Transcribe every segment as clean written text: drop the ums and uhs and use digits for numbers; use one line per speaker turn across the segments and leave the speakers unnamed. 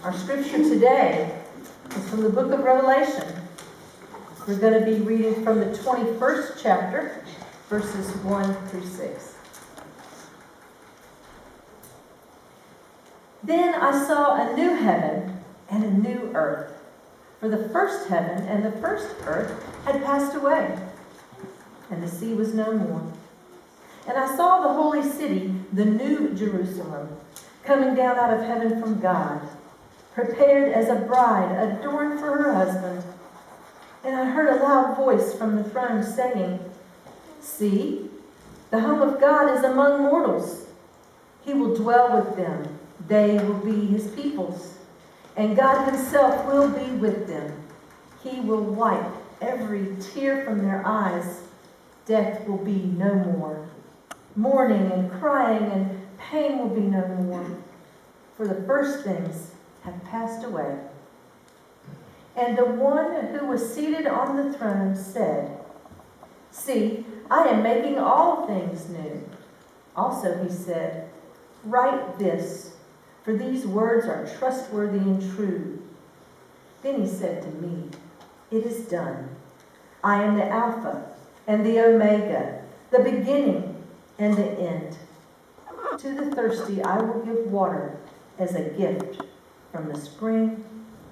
Our scripture today is from the book of Revelation. We're going to be reading from the 21st chapter, verses 1 through 6. Then I saw a new heaven and a new earth. For the first heaven and the first earth had passed away, and the sea was no more. And I saw the holy city, the new Jerusalem, coming down out of heaven from God, prepared as a bride adorned for her husband. And I heard a loud voice from the throne saying, "See, the home of God is among mortals. He will dwell with them. They will be his peoples. And God himself will be with them. He will wipe every tear from their eyes. Death will be no more. Mourning and crying and pain will be no more. For the first things have passed away." And the one who was seated on the throne said, "See, I am making all things new." Also he said, "Write this, for these words are trustworthy and true." Then he said to me, "It is done. I am the Alpha and the Omega, the beginning and the end. To the thirsty I will give water as a gift from the spring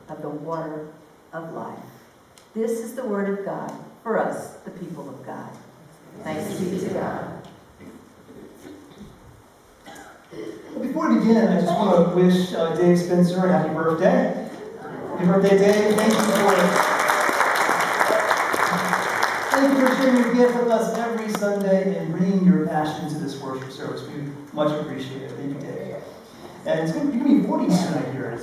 of the water of life." This is the word of God for us, the people of God. Thanks be to God.
Well, before we begin, I just want to wish Dave Spencer a happy birthday. Happy birthday, Dave. Thank you for sharing your gift with us every Sunday and bringing your passion to this worship service. We much appreciate it. Thank you, Dave. And it's going to be 40 tonight here.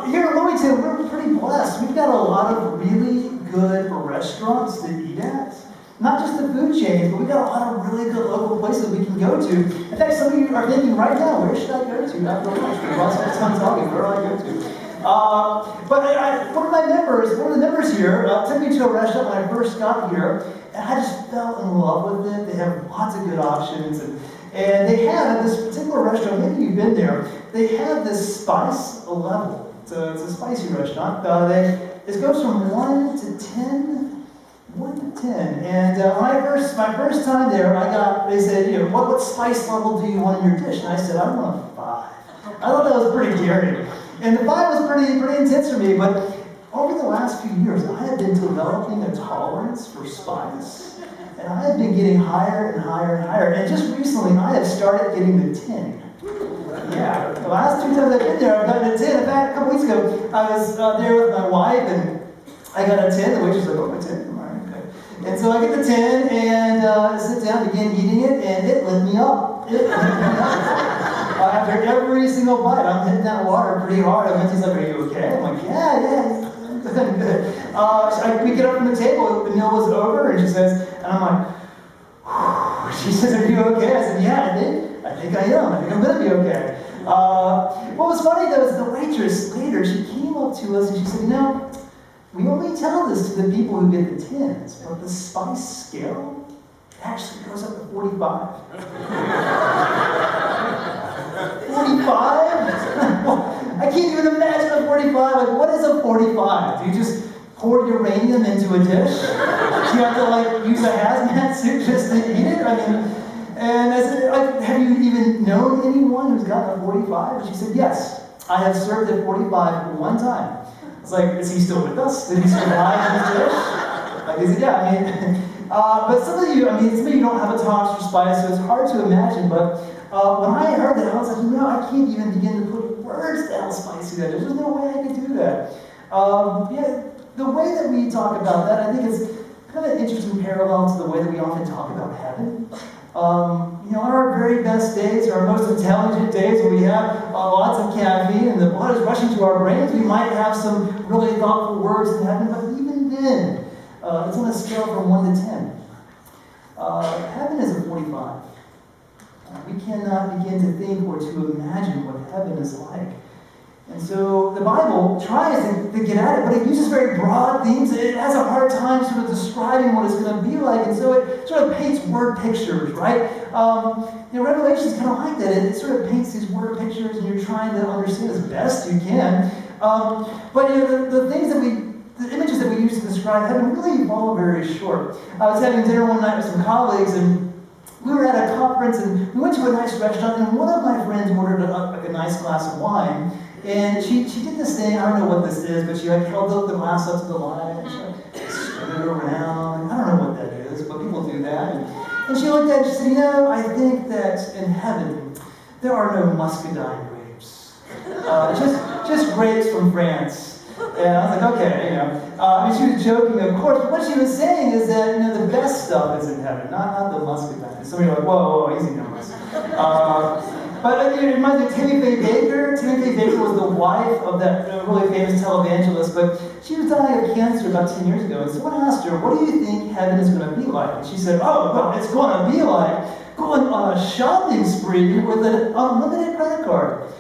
Here in Wilmington, we're pretty blessed. We've got a lot of really good restaurants to eat at. Not just the food chains, but we've got a lot of really good local places we can go to. In fact, some of you are thinking right now, where should I go to after lunch? We've lost our time talking. Where do I go to? One of the members here took me to a restaurant when I first got here, and I just fell in love with it. They have lots of good options, and they have at this particular restaurant, maybe you've been there, they have this spice level. It's a spicy restaurant. It goes from 1 to 10. 1 to 10. And my first time there, they said, what spice level do you want in your dish? And I said, I want a 5. I thought that was pretty daring. And the 5 was pretty intense for me, but over the last few years, I have been developing a tolerance for spice. And I have been getting higher and higher and higher. And just recently, I have started getting the 10. Yeah, the last 2 times I've been there, I've gotten a 10. In fact, a couple weeks ago, I was there with my wife, and I got a 10. The waitress was like, "Oh, a 10? All right, okay." And so I get the 10, and I sit down, begin eating it, and it lit me up. After every single bite, I'm hitting that water pretty hard. And Lindsay's like, "Are you okay?" I'm like, yeah, I'm good. We get up from the table, the meal was over, and she says, and I'm like, whew. She says, "Are you okay?" I said, "Yeah, I think I am. I think I'm going to be okay." What was funny, though, is the waitress later, she came up to us and she said, "We only tell this to the people who get the 10s, but the spice scale actually goes up to 45. 45? I can't even imagine a 45. Like, what is a 45? Do you just pour uranium into a dish? Do you have to use a hazmat suit just to eat it? I mean, and I said, have you even known anyone who's gotten a 45? And she said, "Yes, I have served at 45 one time." It's like, is he still with us? Did he survive his dish? He said, "Yeah, but some of you don't have a tolerance for spice, so it's hard to imagine, but when I heard that, I was like, I can't even begin to put words to how spicy that is. There's no way I could do that." The way that we talk about that, I think is kind of an interesting parallel to the way that we often talk about heaven. On our very best days, our most intelligent days, when we have lots of caffeine and the blood is rushing to our brains, we might have some really thoughtful words in heaven, but even then, it's on a scale from 1 to 10. Heaven is a 45. We cannot begin to think or to imagine what heaven is like. And so the Bible tries to get at it, but it uses very broad themes. It has a hard time sort of describing what it's going to be like, and so it sort of paints word pictures, right? Revelation is kind of like that. It sort of paints these word pictures, and you're trying to understand as best you can. But the images that we use to describe heaven really fall very short. I was having dinner one night with some colleagues, and we were at a conference, and we went to a nice restaurant, and one of my friends ordered a nice glass of wine. And she did this thing, I don't know what this is, but she held the glass up to the light, and she stirred it around. I don't know what that is, but people do that. And she looked at it and she said, I think that in heaven, there are no muscadine grapes. Just grapes from France. And I was like, okay, she was joking, of course, but what she was saying is that, the best stuff is in heaven, not the muscadine. And some of you are like, whoa, easy numbers. But it reminds me of Tammy Faye Baker. Tammy Faye Baker was the wife of that really famous televangelist, but she was dying of cancer about 10 years ago. And someone asked her, what do you think heaven is going to be like? And she said, it's going to be like going on a shopping spree with an unlimited credit card.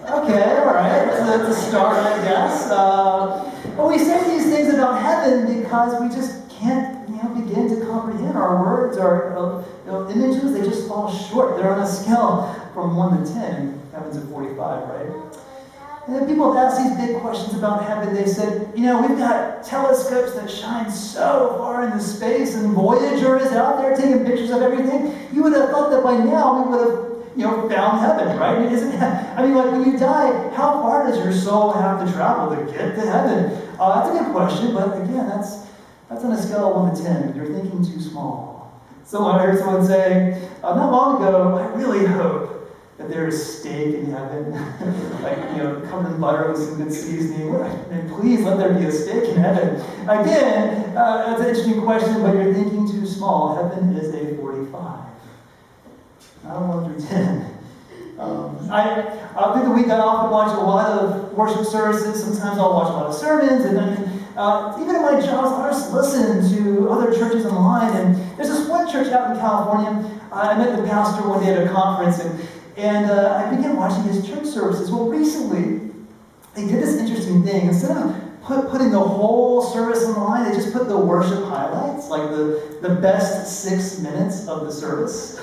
Okay, all right, that's a start, I guess. But we say these things about heaven because we just can't begin to comprehend. Our words, our images, they just fall short. They're on a scale from 1 to 10. Heaven's at 45, right? And then people have asked these big questions about heaven. They said, we've got telescopes that shine so far into space, and Voyager is out there taking pictures of everything. You would have thought that by now we would have found heaven, right? When you die, how far does your soul have to travel to get to heaven? That's a good question, but again, that's on a scale of 1 to 10. You're thinking too small. I heard someone say, not long ago, I really hope that there is steak in heaven, covered in butter with some good seasoning. And please let there be a steak in heaven. Again, that's an interesting question, but you're thinking too small. Heaven is a 45. Not a 1 through 10. I think the week I often watch a lot of worship services. Sometimes I'll watch a lot of sermons, and then even in my jobs, I just listen to other churches online. And there's this one church out in California. I met the pastor one day at a conference, and I began watching his church services. Well, recently, they did this interesting thing. Instead of putting the whole service on the line, they just put the worship highlights, like the best 6 minutes of the service.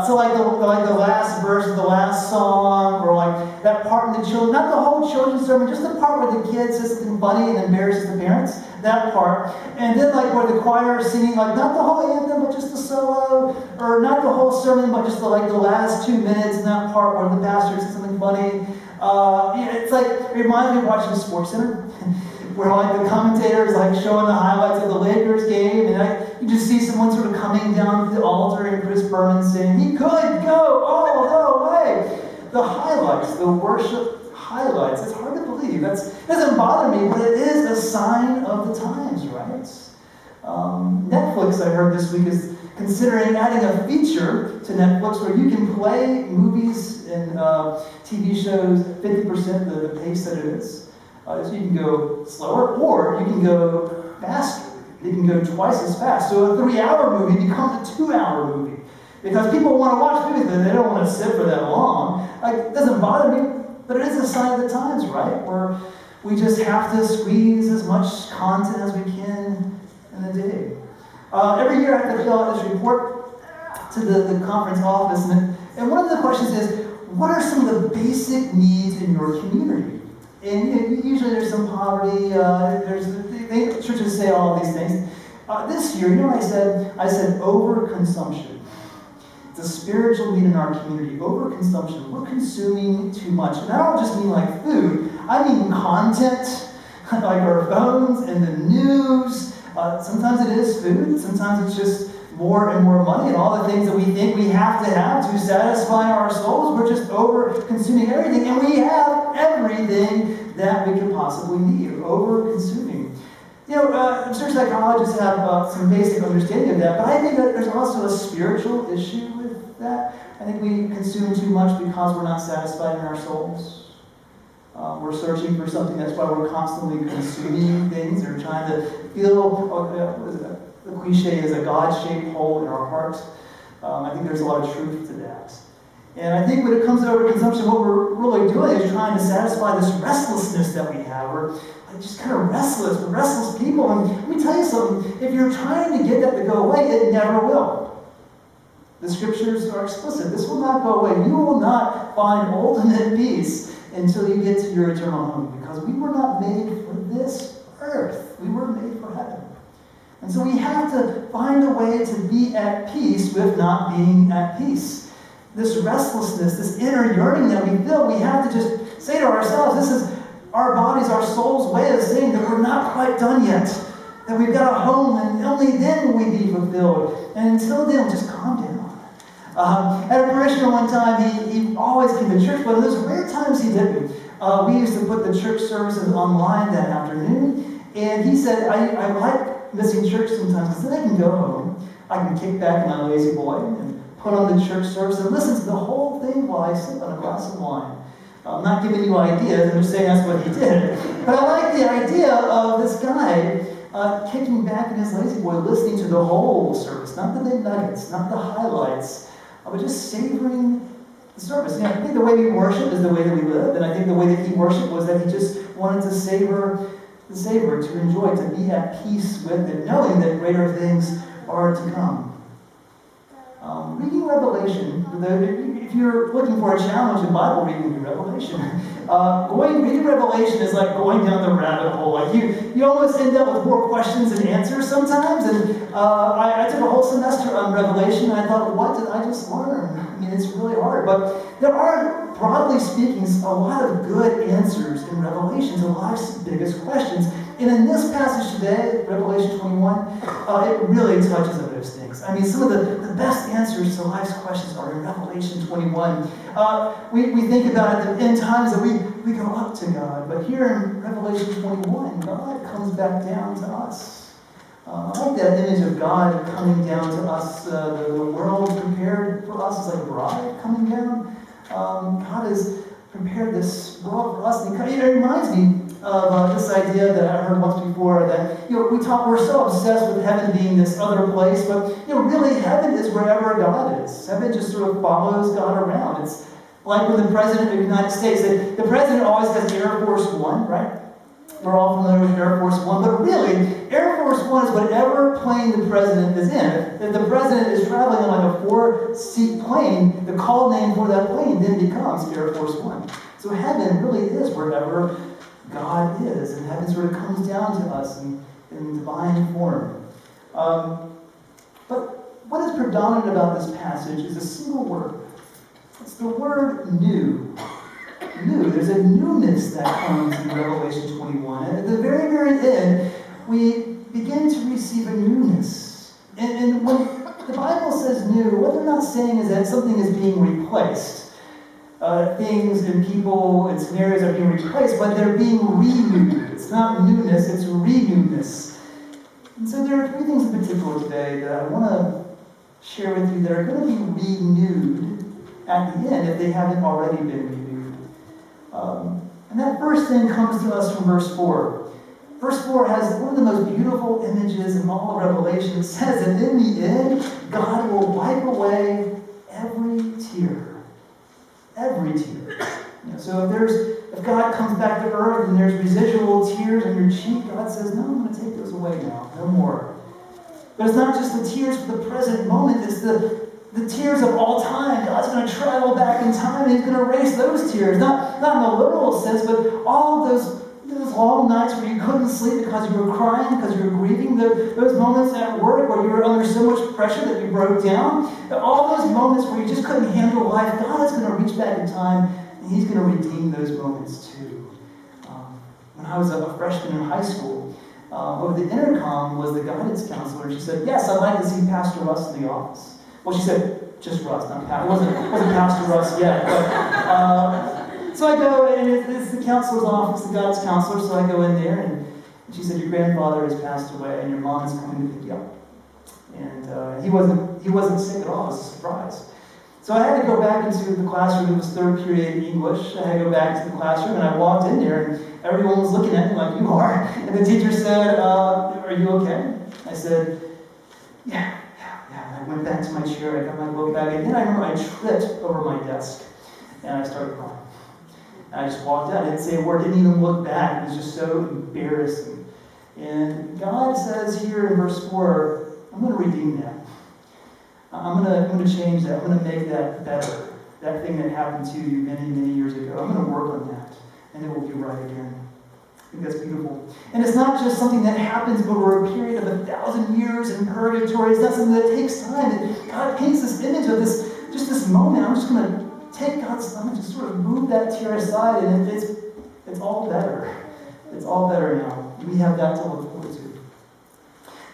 So like the last verse of the last song, or like that part in the children, not the whole children's sermon, just the part where the kid says something funny and embarrasses the parents, that part. And then like where the choir is singing, like not the whole anthem, but just the solo, or not the whole sermon, but just the last 2 minutes in that part where the pastor says something funny. It's like, it reminds me of watching SportsCenter, where like the commentator is like showing the highlights of the Lakers game, and you just see someone sort of coming down the altar, and Chris Berman saying, he could go all the way. The highlights, the worship highlights, it's hard to believe. It doesn't bother me, but it is a sign of the times, right? Netflix, I heard this week, is considering adding a feature to Netflix where you can play movies and TV shows 50% the pace that it is. So you can go slower, or you can go faster. You can go twice as fast. So a 3-hour movie becomes a 2-hour movie. Because people want to watch movies, but they don't want to sit for that long. It doesn't bother me, but it is a sign of the times, right? Where we just have to squeeze as much content as we can in a day. Every year I have to fill out this report to the conference office, and one of the questions is, what are some of the basic needs in your community? And usually there's some poverty, churches say all of these things. This year, you know what I said? I said overconsumption. It's a spiritual need in our community, overconsumption. We're consuming too much. And I don't just mean like food, I mean content, like our phones and the news. Sometimes it is food, sometimes it's just more and more money and all the things that we think we have to satisfy our souls. We're just over-consuming everything, and we have everything that we could possibly need. Over-consuming. I'm sure psychologists have some basic understanding of that, but I think that there's also a spiritual issue with that. I think we consume too much because we're not satisfied in our souls. We're searching for something. That's why we're constantly consuming things or trying to feel, the cliche is a God-shaped hole in our heart. I think there's a lot of truth to that. And I think when it comes to overconsumption, what we're really doing is trying to satisfy this restlessness that we have. We're just kind of restless. We're restless people. And let me tell you something. If you're trying to get that to go away, it never will. The scriptures are explicit. This will not go away. You will not find ultimate peace until you get to your eternal home. Because we were not made for this earth. We were made for heaven. And so we have to find a way to be at peace with not being at peace. This restlessness, this inner yearning that we feel, we have to just say to ourselves, this is our body's, our soul's way of saying that we're not quite done yet. That we've got a home, and only then will we be fulfilled. And until then, just calm down. At a parishioner one time, he always came to church, but there's rare times he didn't. We used to put the church services online that afternoon, and he said, I like missing church sometimes, because then I can go home, I can kick back in my lazy boy, and put on the church service and listen to the whole thing while I sip on a glass of wine. I'm not giving you ideas, I'm just saying that's what he did. But I like the idea of this guy kicking back in his lazy boy, listening to the whole service, not the big nuggets, not the highlights, but just savoring the service. And I think the way we worship is the way that we live, and I think the way that he worshiped was that he just wanted to savor, to enjoy, to be at peace with it, knowing that greater things are to come. Reading Revelation, if you're looking for a challenge in Bible reading, read Revelation. Reading Revelation is like going down the rabbit hole. Like you almost end up with more questions than answers sometimes. And I took a whole semester on Revelation, and I thought, what did I just learn? I mean, it's really hard. But there are, broadly speaking, a lot of good answers in Revelation to life's biggest questions. And in this passage today, Revelation 21, it really touches on those things. I mean, some of the best answers to life's questions are in Revelation 21. We think about at the end times that we go up to God. But here in Revelation 21, God comes back down to us. I like that image of God coming down to us. The world prepared for us is like a bride coming down. God has prepared this world for us. And it reminds me of this idea that I heard once before that we're so obsessed with heaven being this other place, but really heaven is wherever God is. Heaven just sort of follows God around. It's like when the President of the United States, the President always has Air Force One, right? We're all familiar with Air Force One, but really, Air Force One is whatever plane the President is in. If the President is traveling on like a 4-seat plane, the call name for that plane then becomes Air Force One. So heaven really is wherever God is, and heaven sort of comes down to us in divine form. But what is predominant about this passage is a single word. It's the word new. New. There's a newness that comes in Revelation 21. And at the very, very end, we begin to receive a newness. And when the Bible says new, what they're not saying is that something is being replaced. Things and people and scenarios are being replaced, but they're being renewed. It's not newness, it's renewedness. And so there are 3 things in particular today that I want to share with you that are going to be renewed at the end if they haven't already been renewed. And that first thing comes to us from verse 4. Verse 4 has one of the most beautiful images in all of Revelation. It says that in the end, God will wipe away every tear. Every tear. So if God comes back to earth and there's residual tears on your cheek, God says, no, I'm going to take those away now. No more. But it's not just the tears for the present moment. It's the tears of all time. God's going to travel back in time and He's going to erase those tears. Not in a literal sense, but all of those long nights where you couldn't sleep because you were crying, because you were grieving, those moments at work where you were under so much pressure that you broke down, all those moments where you just couldn't handle life, God is going to reach back in time and He's going to redeem those moments too. When I was a freshman in high school, over the intercom was the guidance counselor. She said, yes, I'd like to see Pastor Russ in the office. Well, she said, just Russ, not Pastor. It wasn't Pastor Russ yet. But, so I go, and it's the counselor's office, the guidance counselor, so I go in there, and she said, your grandfather has passed away, and your mom is coming to pick you up. And he wasn't sick at all. It was a surprise. So I had to go back into the classroom. It was 3rd period English. I had to go back into the classroom, and I walked in there, and everyone was looking at me like you are. And the teacher said, are you okay? I said, yeah, I'm went back to my chair, I got my book bag, and then I remember I tripped over my desk, and I started crying. And I just walked out, I didn't say a word, didn't even look back. It was just so embarrassing. And God says here in verse 4, I'm going to redeem that. I'm going to change that. I'm going to make that better. That thing that happened to you many, many years ago. I'm going to work on that, and it will be right again. I think that's beautiful. And it's not just something that happens over a period of 1,000 years in purgatory. It's not something that takes time. And God paints this image of this moment. I'm just going to take God's, I'm going to just sort of move that tear aside, and it's all better. It's all better now. We have that to look forward to.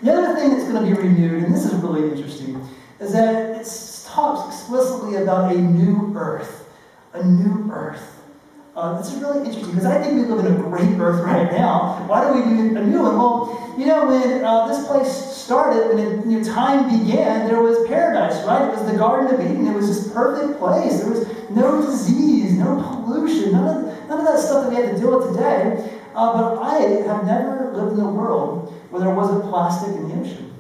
The other thing that's going to be renewed, and this is really interesting, is that it talks explicitly about a new earth. A new earth. This is really interesting because I think we live in a great earth right now. Why do we need a new one? Well, when this place started, when time began, there was paradise, right? It was the Garden of Eden. It was this perfect place. There was no disease, no pollution, none of that stuff that we have to deal with today. But I have never lived in a world where there wasn't plastic in the ocean,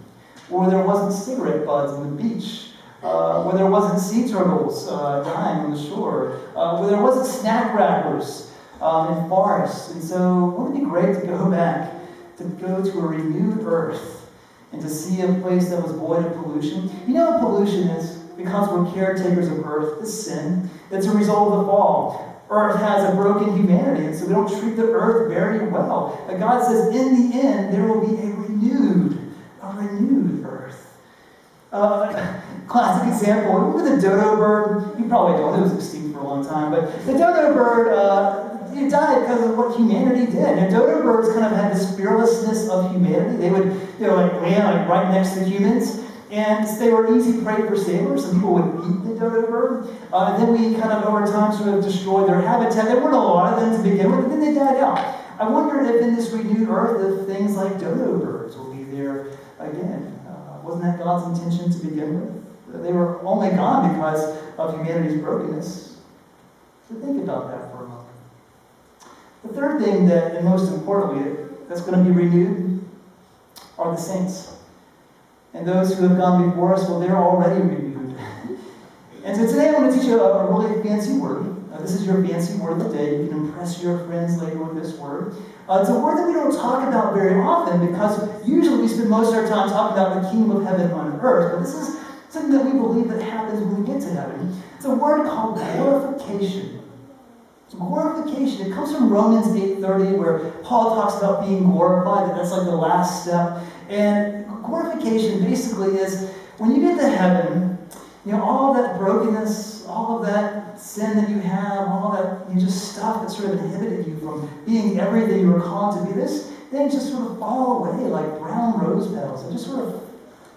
where there wasn't cigarette butts on the beach, where there wasn't sea turtles dying on the shore, where there wasn't snack wrappers in forests. And so wouldn't it be great to go back, to go to a renewed earth and to see a place that was void of pollution? You know what pollution is? Because we're caretakers of earth. It's sin. It's a result of the fall. Earth has a broken humanity, and so we don't treat the earth very well. But God says, in the end, there will be a renewed earth. Classic example, remember the dodo bird? You probably don't, it was extinct for a long time, but the dodo bird, it died because of what humanity did. And dodo birds kind of had this fearlessness of humanity. They would, land right next to humans, and they were easy prey for sailors, and people would eat the dodo bird. And then we kind of, over time, sort of destroyed their habitat. There weren't a lot of them to begin with, but then they died out. I wonder if in this renewed earth, if things like dodo birds will be there again. Wasn't that God's intention to begin with? They were only gone because of humanity's brokenness. So think about that for a moment. The third thing that, and most importantly, that's going to be renewed are the saints. And those who have gone before us, well, they're already renewed. And so today I'm going to teach you a really fancy word. This is your fancy word of the day. You can impress your friends later with this word. It's a word that we don't talk about very often because usually we spend most of our time talking about the kingdom of heaven on earth. But this is something that we believe that happens when we get to heaven. It's a word called glorification. Glorification. It comes from Romans 8:30, where Paul talks about being glorified, that that's like the last step. And glorification basically is when you get to heaven, all of that brokenness, all of that sin that you have, all that just stuff that sort of inhibited you from being everything you were called to be, this thing just sort of fall away like brown rose petals. They just sort of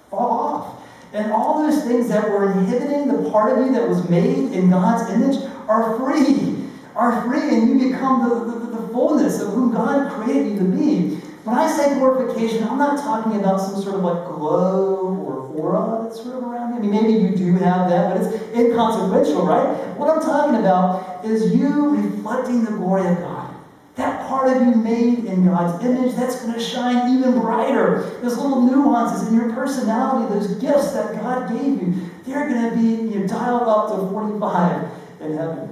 fall off. And all those things that were inhibiting the part of you that was made in God's image are free, and you become the fullness of whom God created you to be. When I say glorification, I'm not talking about some sort of like glow or aura that's sort of around you. I mean, maybe you do have that, but it's inconsequential, right? What I'm talking about is you reflecting the glory of God. That part of you made in God's image, that's going to shine even brighter. Those little nuances in your personality, those gifts that God gave you, they're going to be dialed up to 45 in heaven.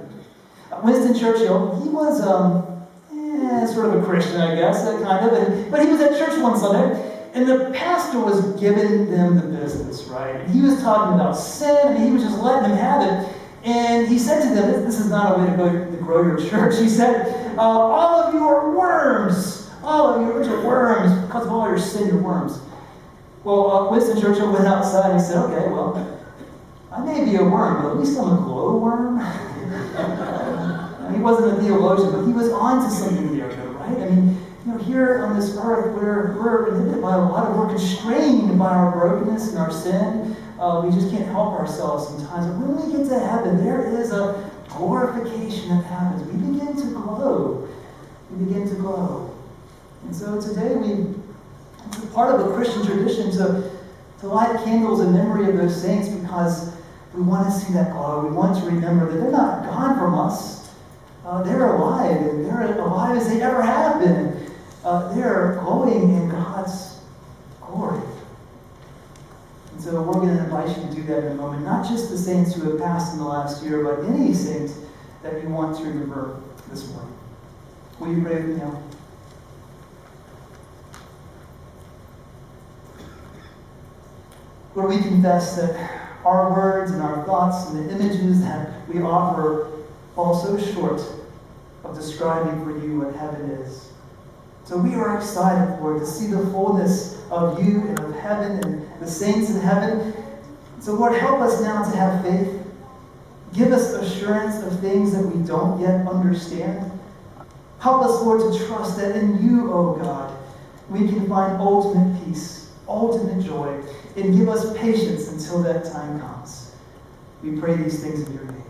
Winston Churchill, he was sort of a Christian, I guess, but he was at church one Sunday, and the pastor was giving them the business, right? And he was talking about sin, and he was just letting them have it. And he said to them, this is not a way to grow your church. He said, all of you are worms. All of you are worms. Because of all your sin, you're worms. Well, Winston Churchill went outside and he said, okay, well, I may be a worm, but at least I'm a glowworm. He wasn't a theologian, but he was on to something there, though, right? I mean, here on this earth, we're inhibited by we're constrained by our brokenness and our sin. We just can't help ourselves sometimes. But when we get to heaven, there is a glorification that happens. We begin to glow. And so today, it's a part of the Christian tradition to light candles in memory of those saints because we want to see that glow. We want to remember that they're not gone from us. They're alive, and they're alive as they ever have been. They're glowing in God's glory. And so so we're going to invite you to do that in a moment. Not just the saints who have passed in the last year, but any saint that you want to remember this morning. Will you pray with me now? Lord, we confess that our words and our thoughts and the images that we offer fall so short of describing for you what heaven is. So we are excited, Lord, to see the fullness of you and of heaven and the saints in heaven. So Lord, help us now to have faith. Give us assurance of things that we don't yet understand. Help us, Lord, to trust that in you, O God, we can find ultimate peace, ultimate joy, and give us patience until that time comes. We pray these things in your name.